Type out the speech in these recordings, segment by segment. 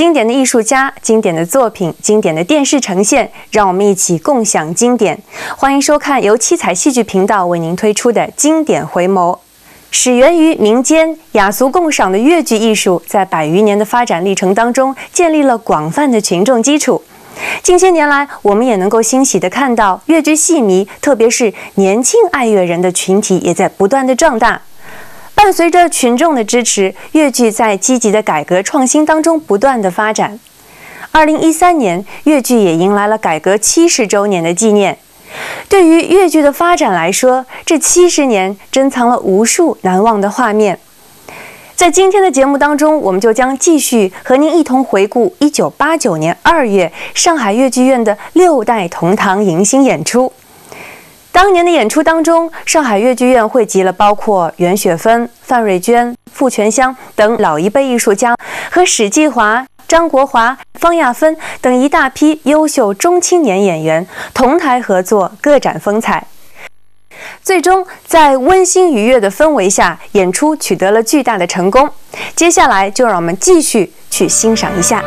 经典的艺术家、经典的作品、经典的电视呈现，让我们一起共享经典。欢迎收看由七彩戏剧频道为您推出的《经典回眸》。始源于民间、雅俗共赏的越剧艺术，在100余年的发展历程当中，建立了广泛的群众基础。近些年来，我们也能够欣喜地看到越剧戏迷，特别是年轻爱越人的群体，也在不断的壮大。伴随着群众的支持，越剧在积极的改革创新当中不断的发展。2013年，越剧也迎来了改革70周年的纪念。对于越剧的发展来说，这70年珍藏了无数难忘的画面。在今天的节目当中，我们就将继续和您一同回顾1989年2月上海越剧院的6代同堂迎新演出。当年的演出当中，上海越剧院汇集了包括袁雪芬、范瑞娟、傅全香等老一辈艺术家，和史继华、张国华、方亚芬等一大批优秀中青年演员同台合作，各展风采。最终在温馨愉悦的氛围下，演出取得了巨大的成功。接下来就让我们继续去欣赏一下。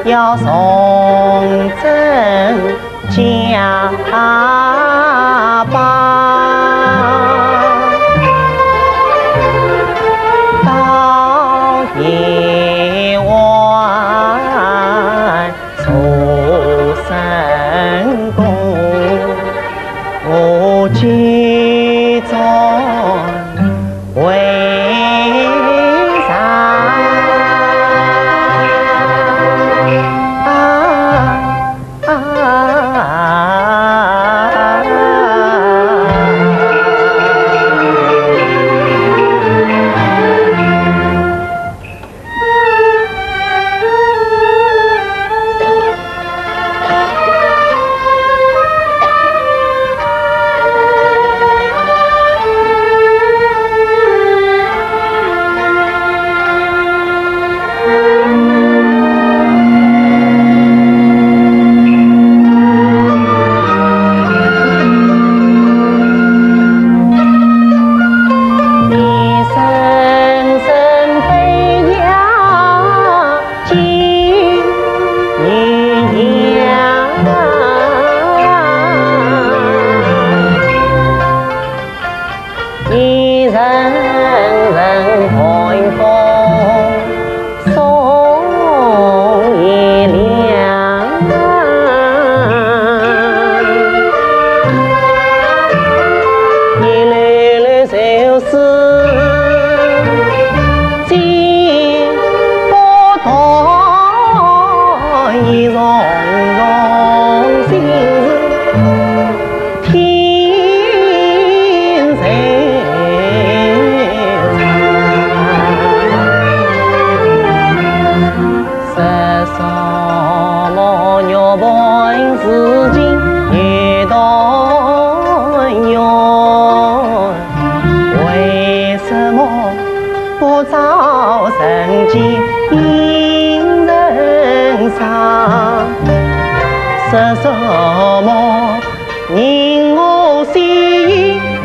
要送赠家邦。一人人寒风送一两，一缕缕就是金不动，一融融心事天在长，十三毛鸟本是金一道用，为什么不早生见引人伤？十三毛人我心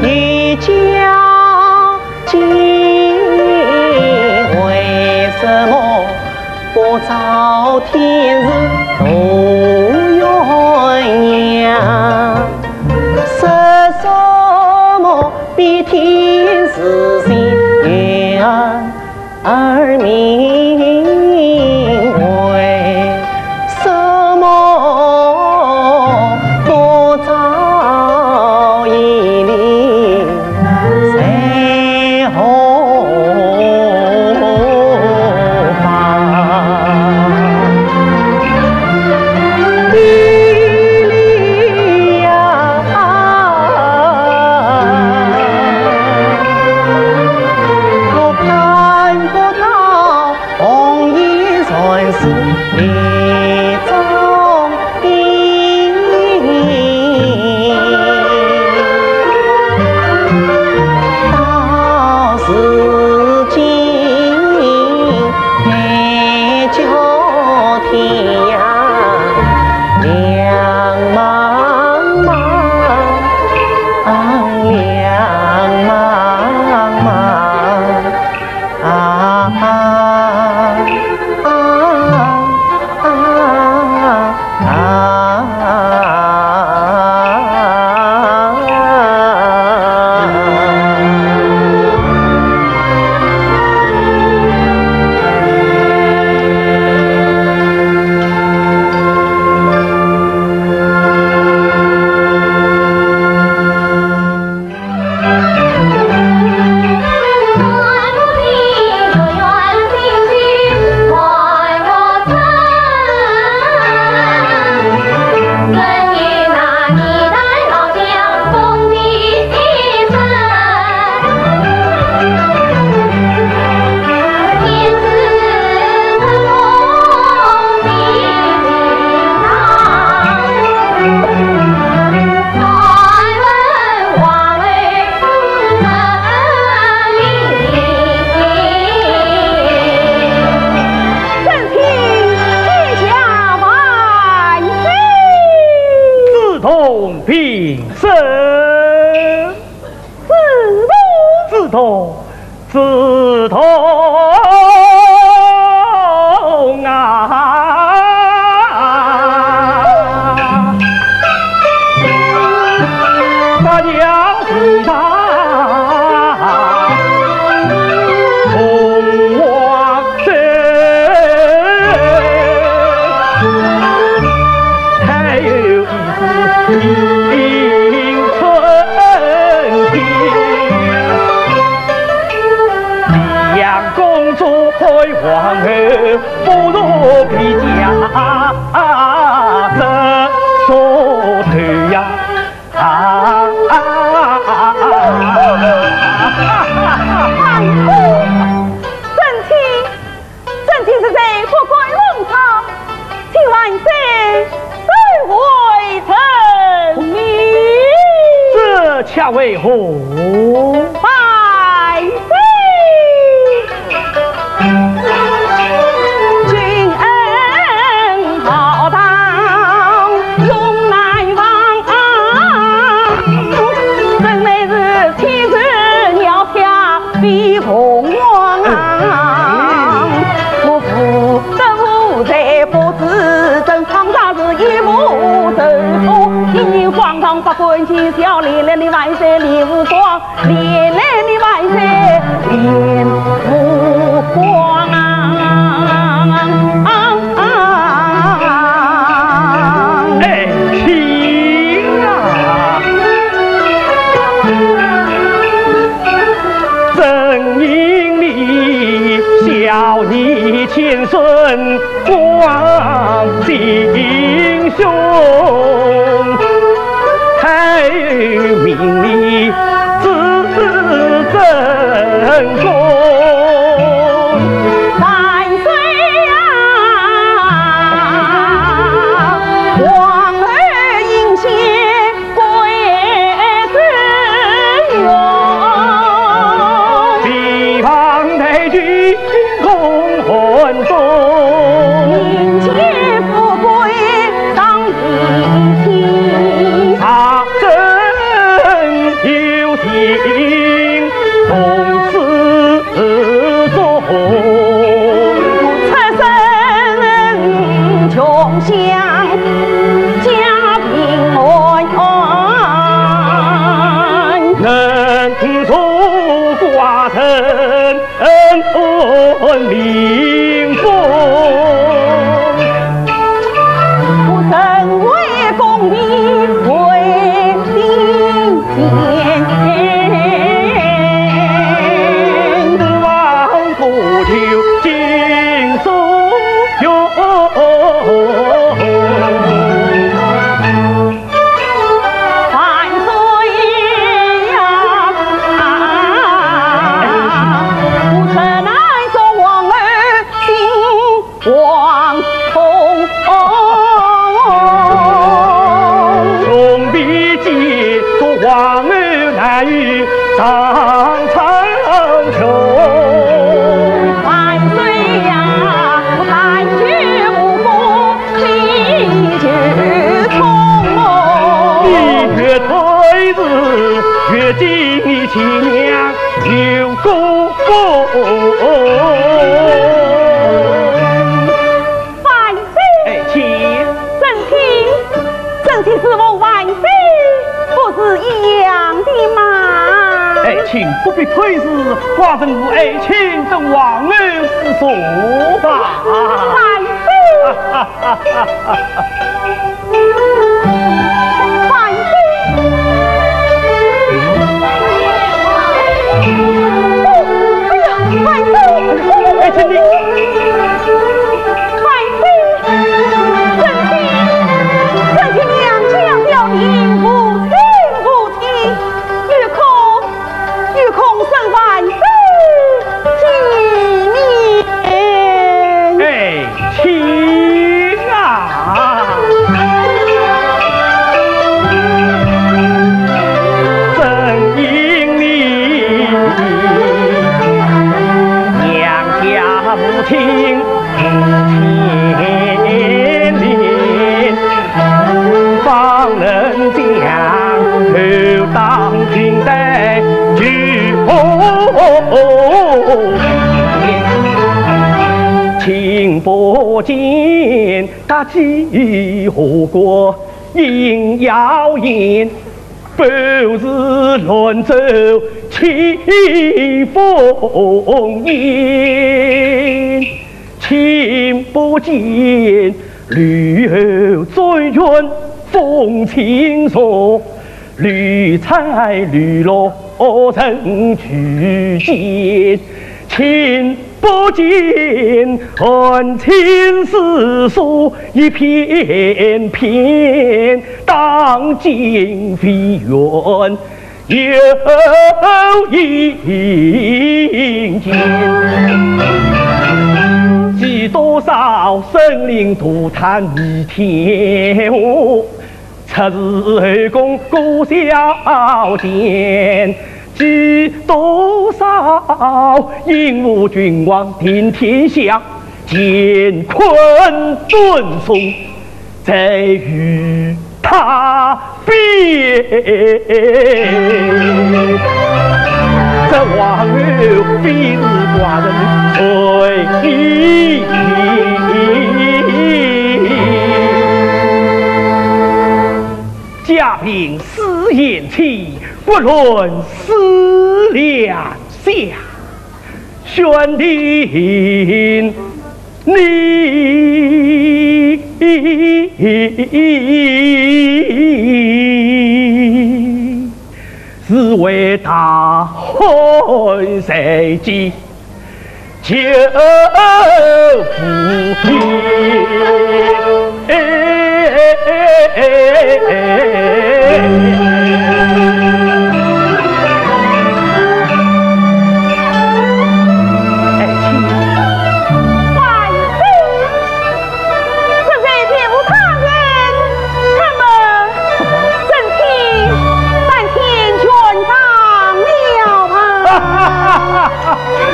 已交集，为什么不早天日度鸳鸯？十三毛比天是心月儿明，为什么不早一领在后方？一粒呀，我看不到红衣传是烈中音，到是今海角天涯两茫茫，两茫茫啊！平生自同啊！大家听他同往生，还有一次。皇后不如比家这手头呀！正妻是谁？富贵龙巢，请万岁收回成命。这恰为何？百岁。比红王啊，我父的父在不知正常啥是一无走错，一年皇上不管起小，连连的万岁礼无光，连连。营里小你亲孙光弟兄，还有名利自正宫。民风，我身为公民为民间，望不求尽所有。越敬你亲娘有功，万岁！请正卿是我万岁，不是一样的吗？请不必推辞，华人无爱卿等王儿是说吧。万岁！万岁！万岁！请你。万岁！正卿娘将调兵不听不听，欲恐生万岁纪念。请啊！正因你娘家母亲千年，方能将后当君代举情不见大计何国应谣言，不是乱走起风烟，情不见吕后追冤风情所，屡采屡落成举荐，情不见恨情世俗一片片，当今非缘有阴间。几多少生灵涂炭弥天舞，出自后宫顾小姐。几多少鹦鹉君王定天下，乾坤顿送在与他边。这王后非是寡人随意，家贫思言妻，不论思两下，选定你只为大汉谁记救父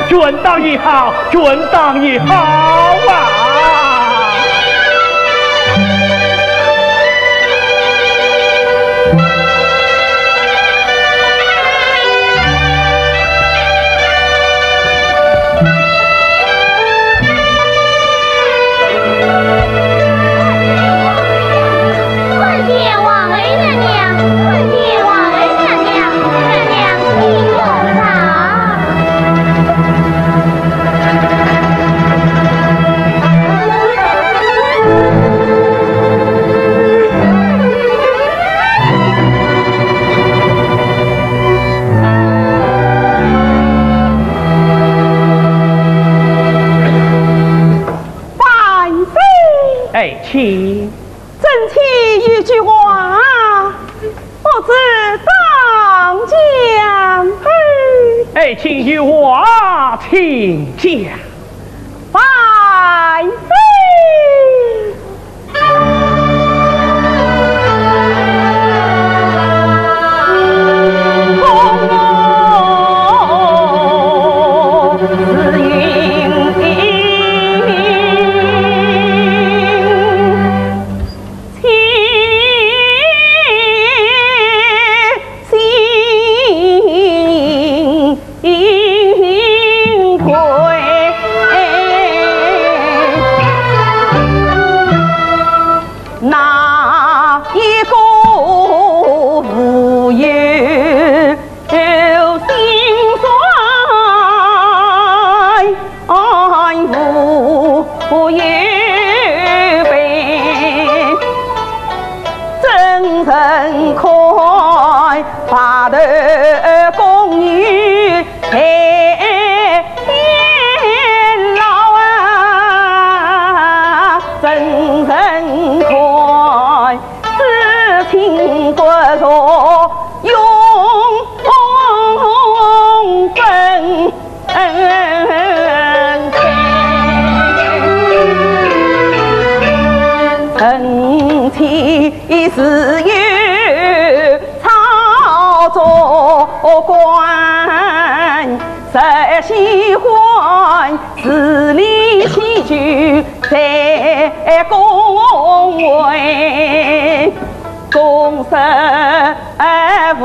准当也好，准当也好啊！请，真妻一句话，不知当讲。请有话请讲。万岁！自有操作官，谁喜欢自立起居在宫闱，公室无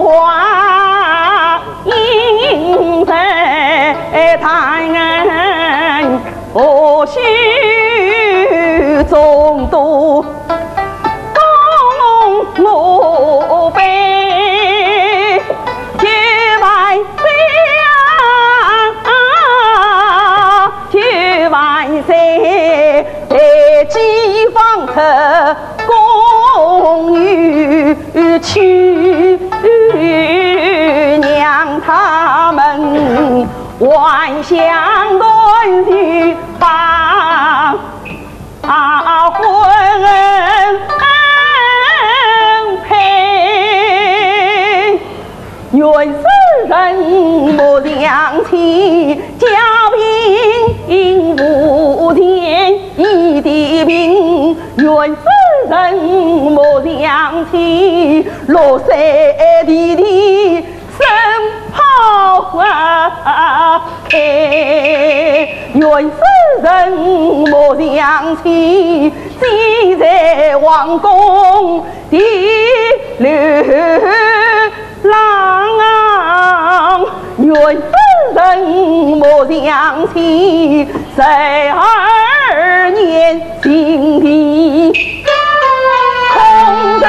话应在谈，何须众多我辈千万岁啊，千万岁！在几方可共与去，让他们万象乱去把婚。原是人莫两情，家贫无天一地贫。原是人莫两情，落山地里生泡啊！原是人莫两情，既在王宫的流浪，原是人莫两情，12年心地空对。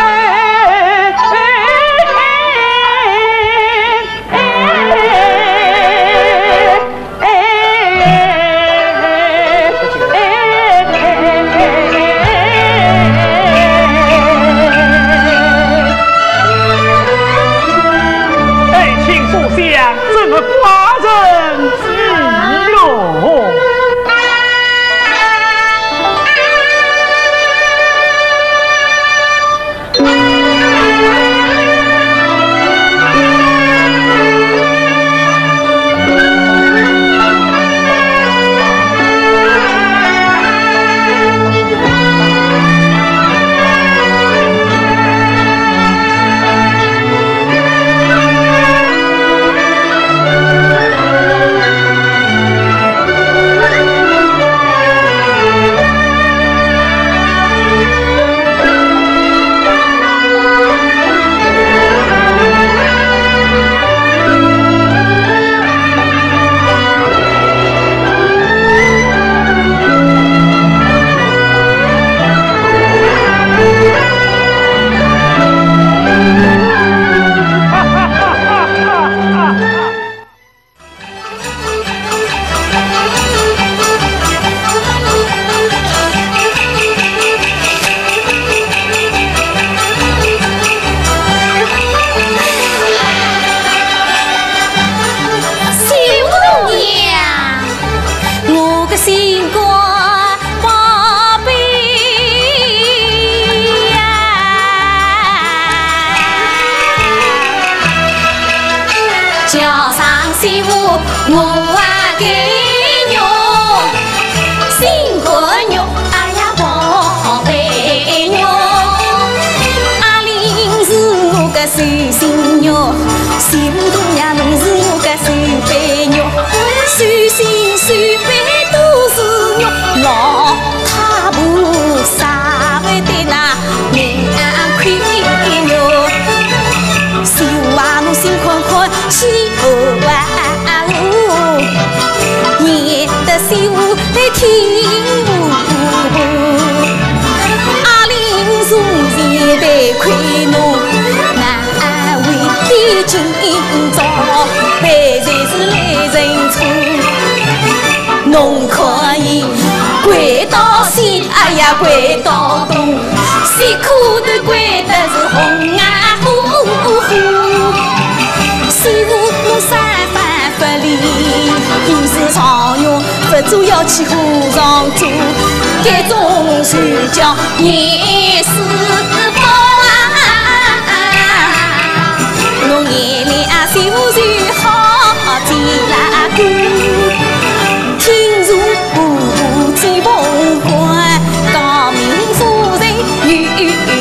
大人自由。跪到东，辛苦的跪的是红啊呼呼，师傅弄三番不离，平时常用不做要去和尚做，这种就叫念师傅啊，弄眼俩师傅就好进来过，听如金凤冠。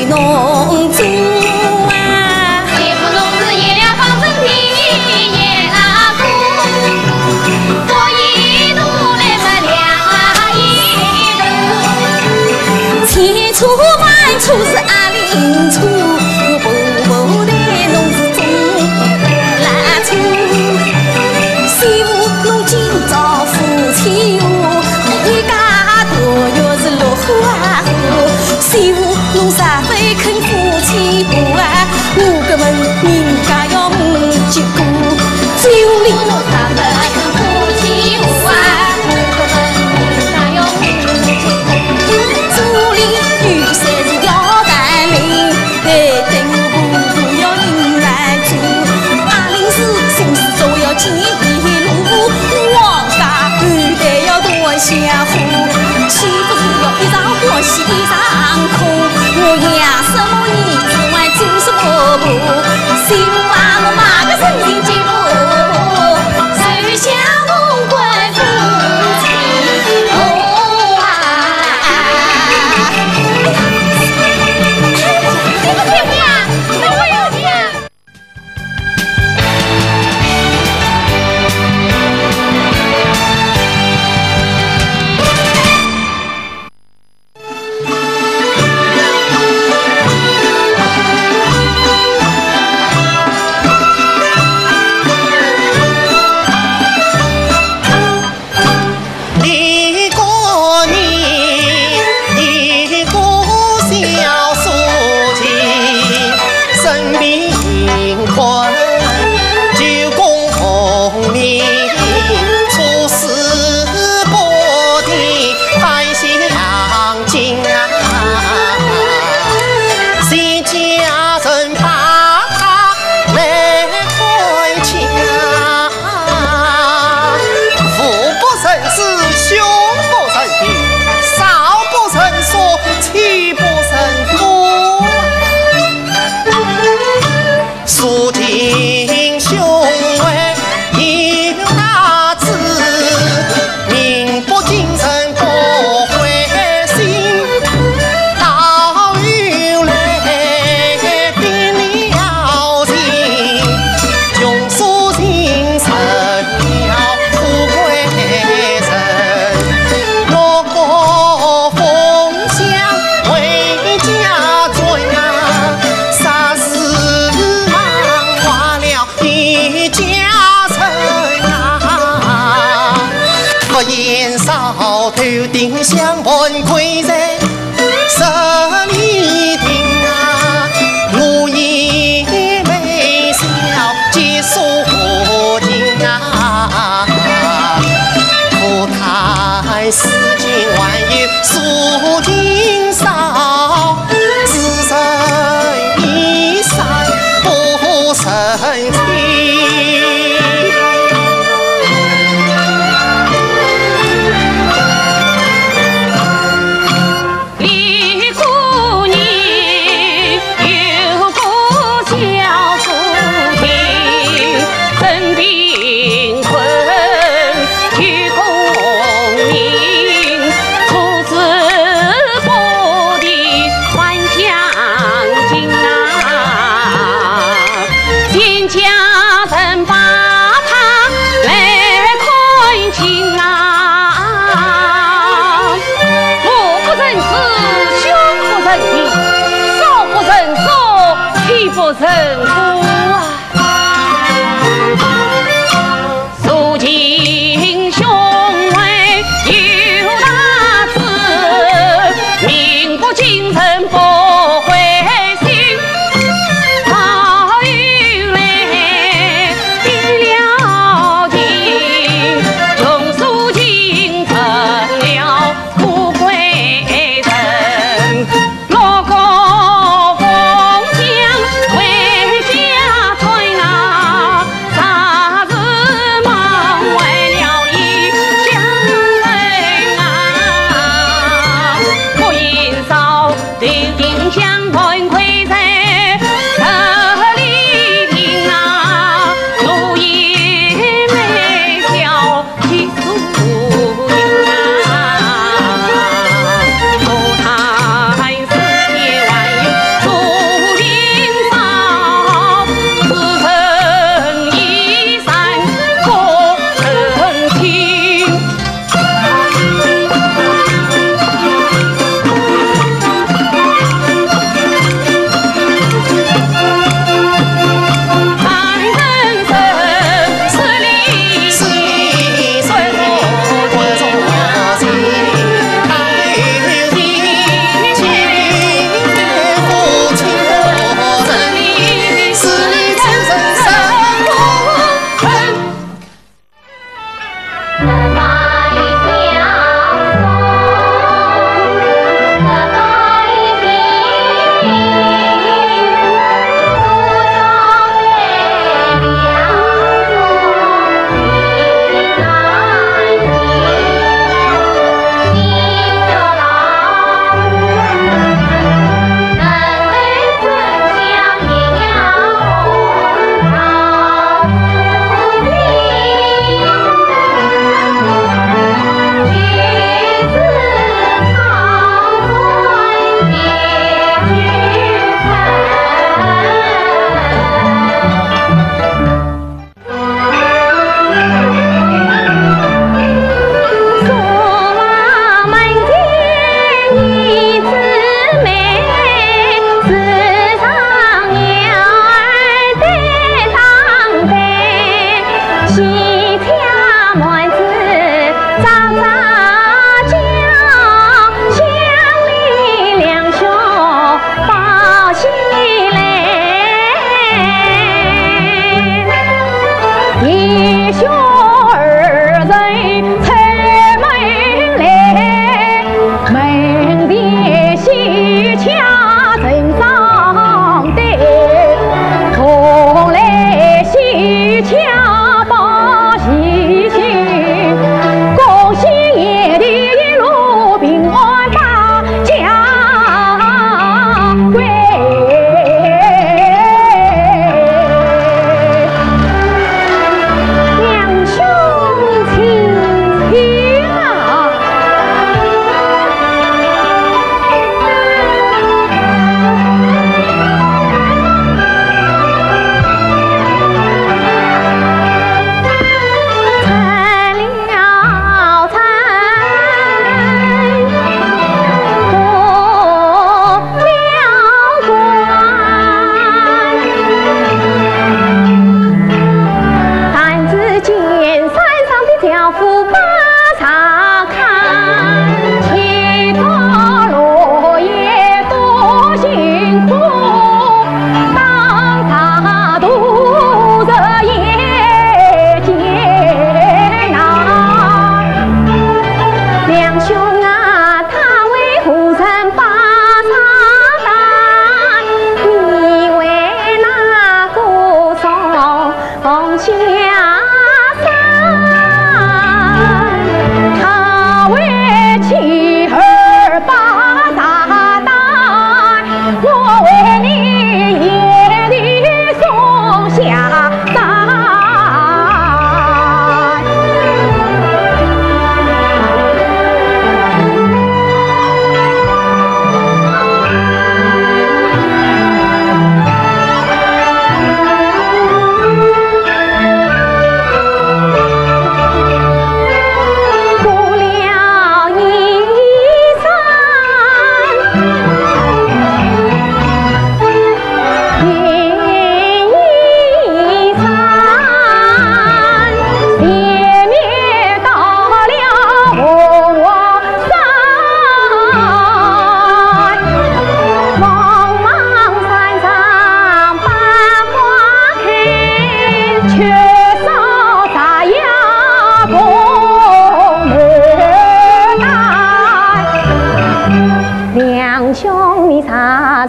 农族啊，也不弄是爷俩放身体也拉苦，我一路来不了一路，千处万处是阿林处，步的弄是中拉处，媳妇弄今朝夫妻屋，一家多月是落花湖，媳妇。弄啥非肯夫妻不啊？我个问人家要5斤股，只有你弄啥非肯夫妻不啊？我个问人家要5斤股，主力女婿是要单领，等不要人来做，阿林是心思都要进一路，王家后代要多相互，岂不是要一场欢喜一场空？我养什么儿子还做什么婆？媳妇啊，我马个身心进步，手相同归夫妻哦啊！你不听我呀？那我有听。燕扫头顶香盆跪在十里亭啊，如意眉笑结素锦啊，可叹世间万有数今少，只剩一生不成亲。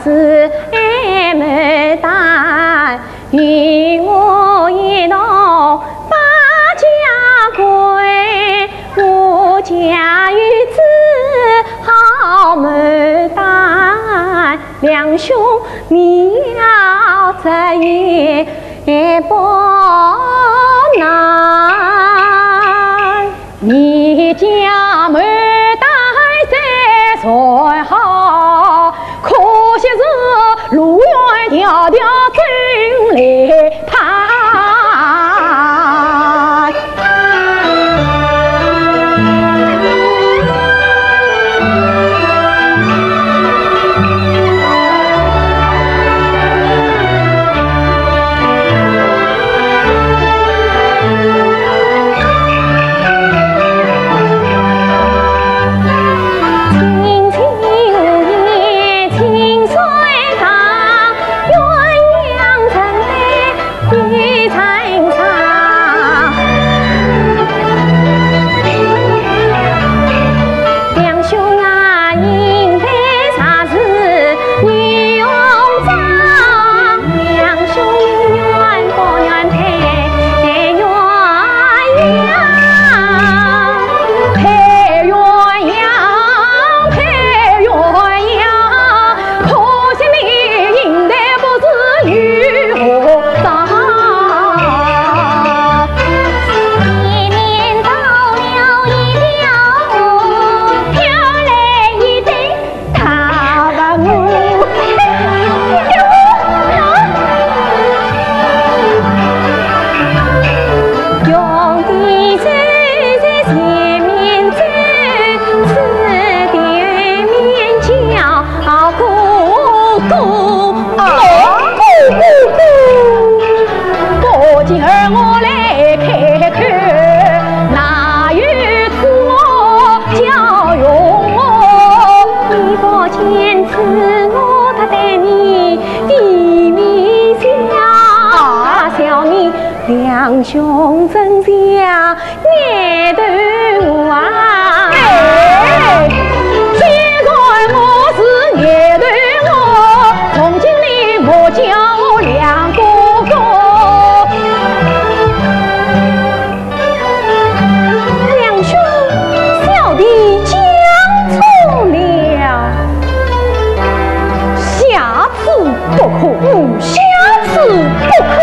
是牡丹，与我一同把家归。我家有子好牡丹，两兄你要这也不难。你家牡丹再好，可惜是路远迢迢真来盼。两兄真家眼头啊！既然我是眼头，从今你莫叫我两哥哥。两兄，小弟讲错了，下次不可，下次不可。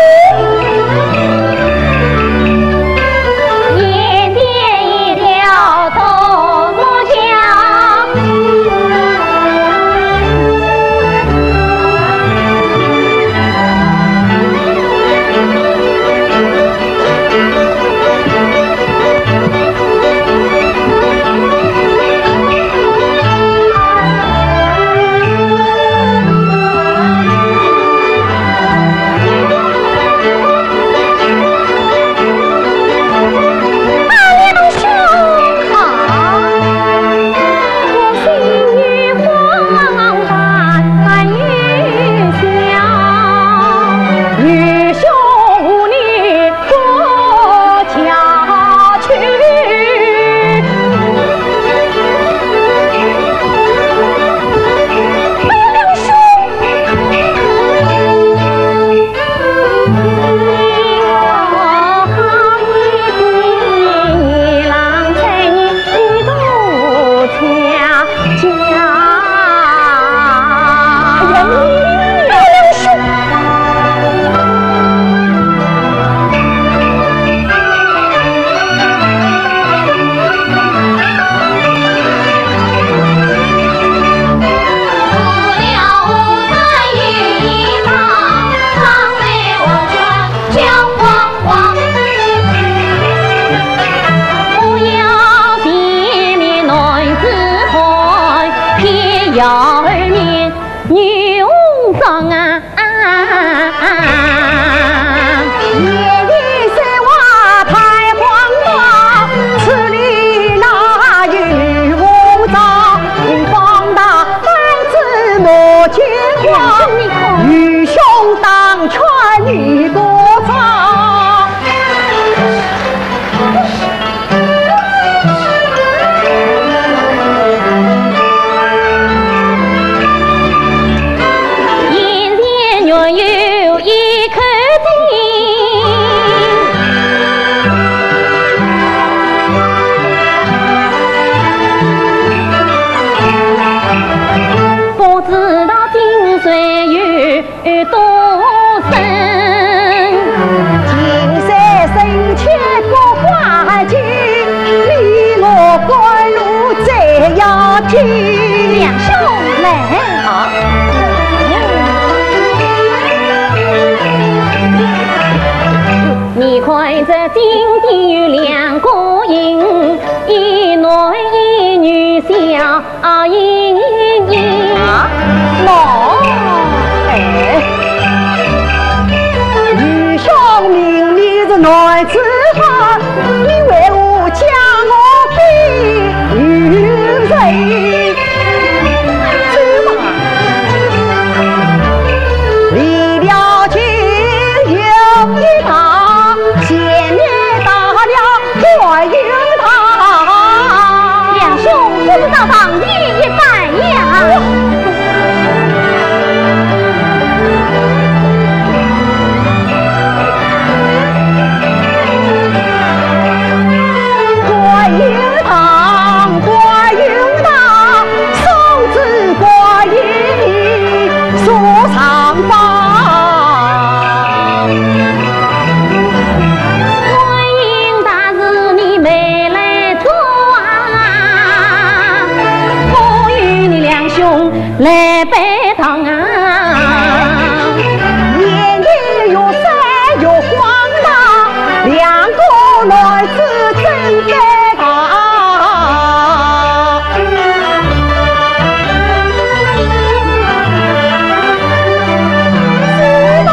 了阴影。哦，哎，愚兄明你是男子汉，你为我将我比与谁？走吧，离了情有一趟，前年打了怀孕堂。两兄不知道当地一般呀。来拜堂啊！年年又三又荒唐，两个男子真该堂。是吧？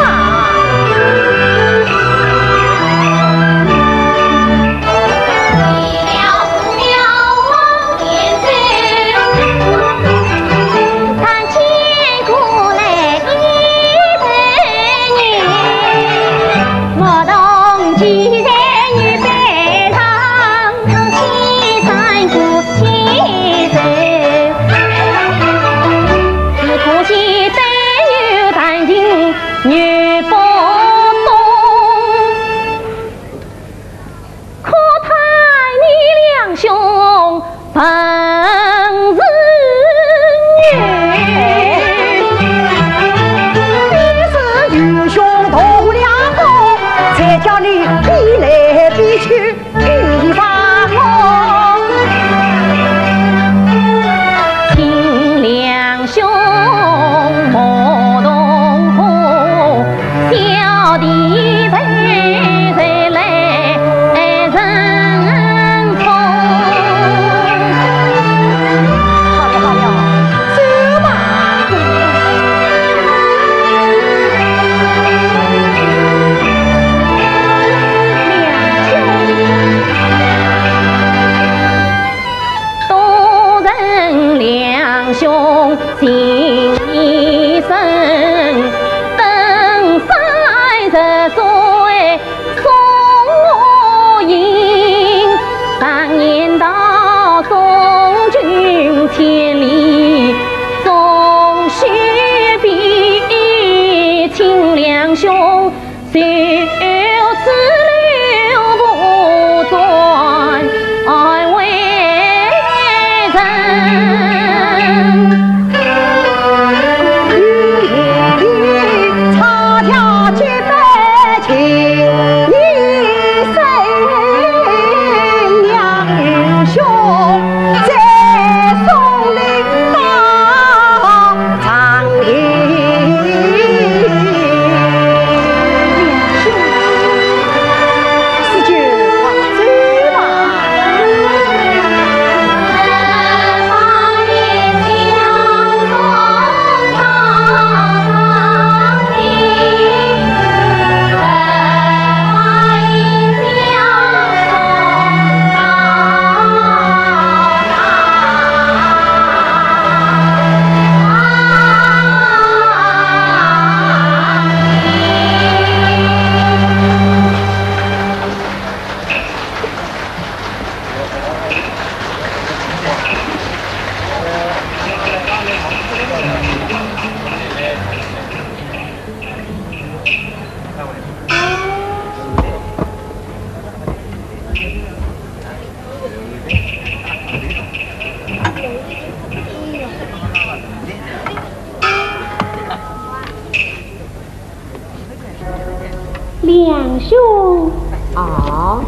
两兄啊，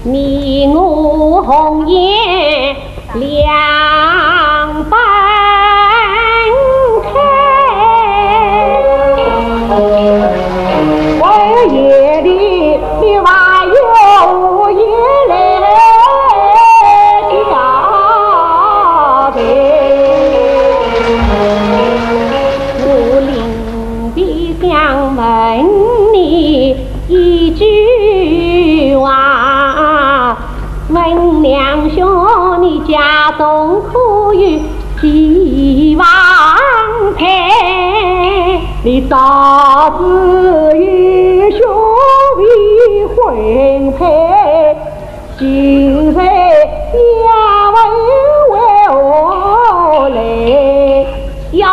你我红颜两半开，我夜里你还有夜来问两兄，你家中可有几房配？你早知有兄未婚配，今日也为何来？要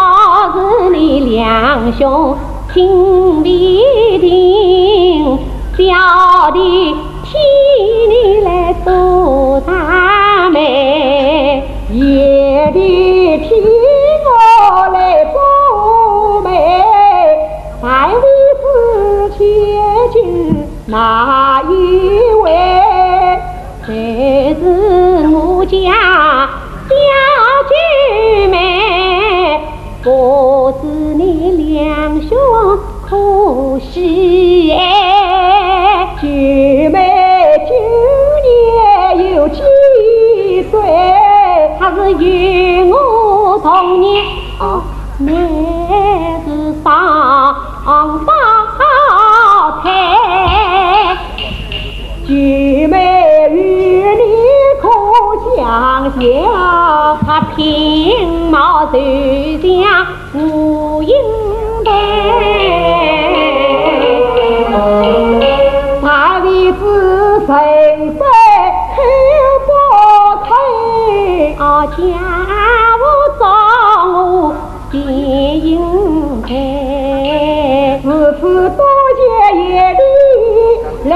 是你两兄听必定，小弟替你来做大媒，也得替我来做媒。百里之前就哪一位？这是我家小姐妹，不知你两兄可惜哎？姐妹今年有几岁？她是与我同年，乃是上胞胎。姐妹与你可相像，她平貌就像无影台。大弟子身在口不开，家务找我见影台。自此多谢爷的来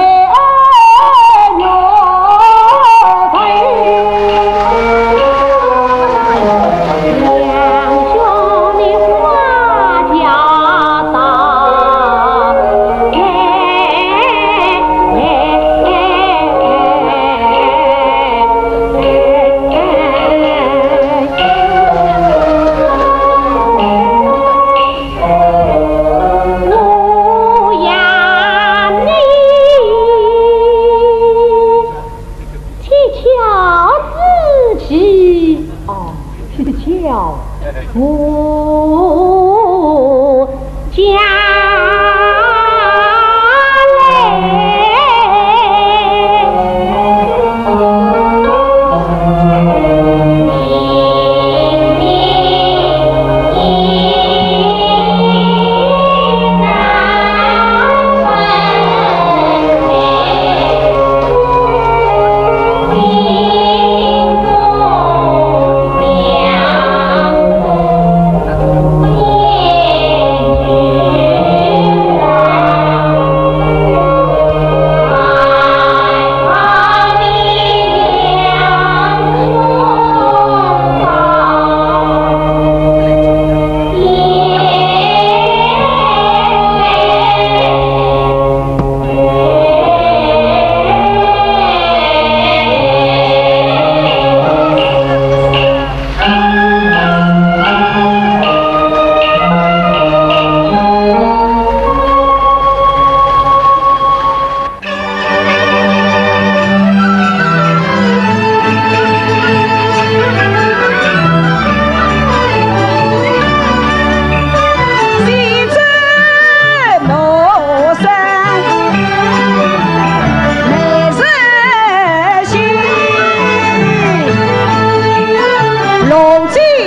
我家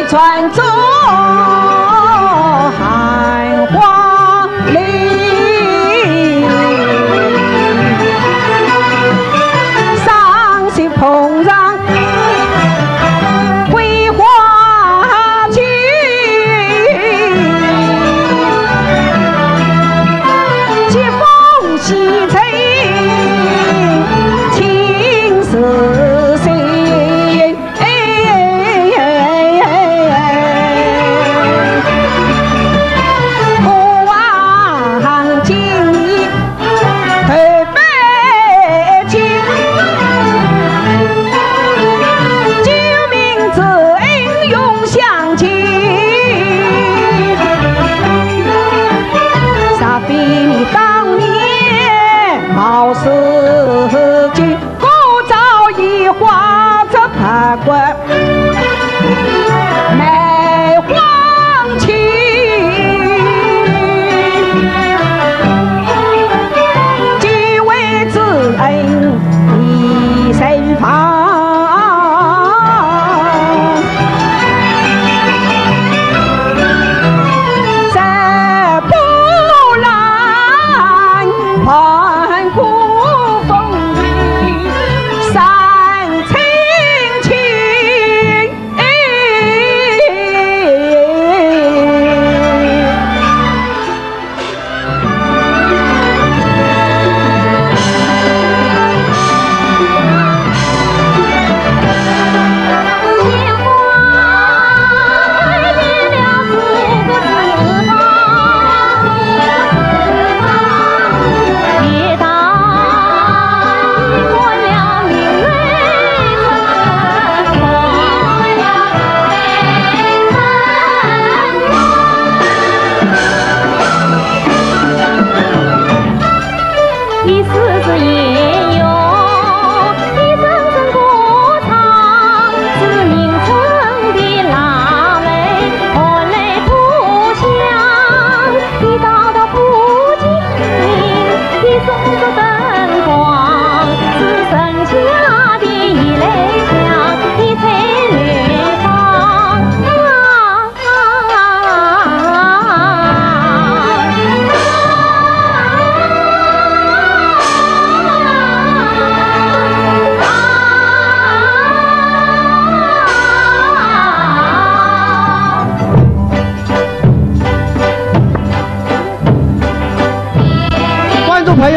传中寒花林，伤心碰上桂花剧，接风细吹情丝线。卖黄旗，几位之恩一身放。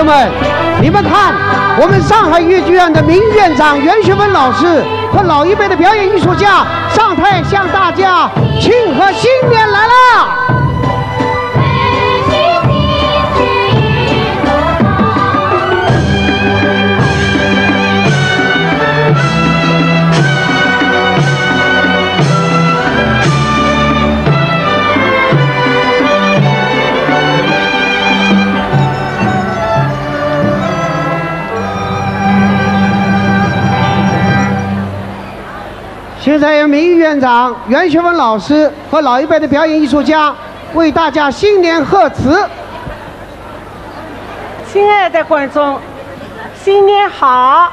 友们，你们看，我们上海粤剧院的名院长袁学文老师和老一辈的表演艺术家上台向大家庆贺新年来了。现在由名誉院长袁学文老师和老一辈的表演艺术家为大家新年贺词。亲爱的观众，新年好！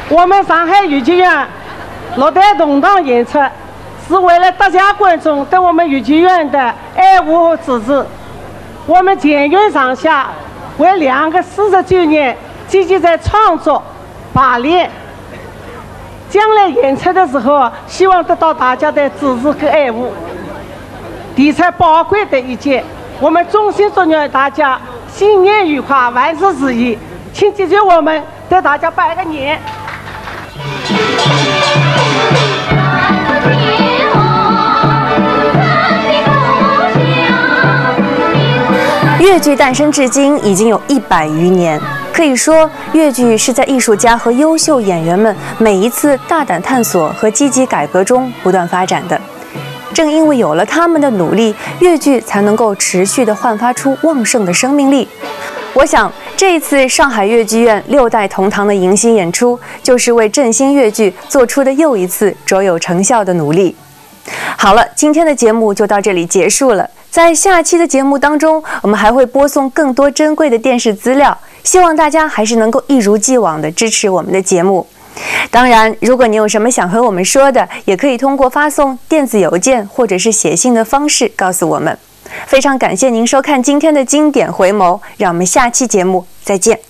我们上海豫剧院乐在同堂演出，是为了大家观众对我们豫剧院的爱护和支持。我们全院上下为2个49年积极在创作、排练。将来演出的时候，希望得到大家的支持和爱护，提出宝贵的意见。我们衷心祝愿大家新年愉快，万事如意。请记住我们对大家拜个年。粤剧诞生至今已经有100余年，可以说粤剧是在艺术家和优秀演员们每一次大胆探索和积极改革中不断发展的。正因为有了他们的努力，粤剧才能够持续地焕发出旺盛的生命力。我想，这一次上海粤剧院6代同堂的迎新演出，就是为振兴粤剧做出的又一次卓有成效的努力。好了，今天的节目就到这里结束了。在下期的节目当中，我们还会播送更多珍贵的电视资料，希望大家还是能够一如既往的支持我们的节目。当然，如果你有什么想和我们说的，也可以通过发送电子邮件或者是写信的方式告诉我们。非常感谢您收看今天的经典回眸，让我们下期节目再见。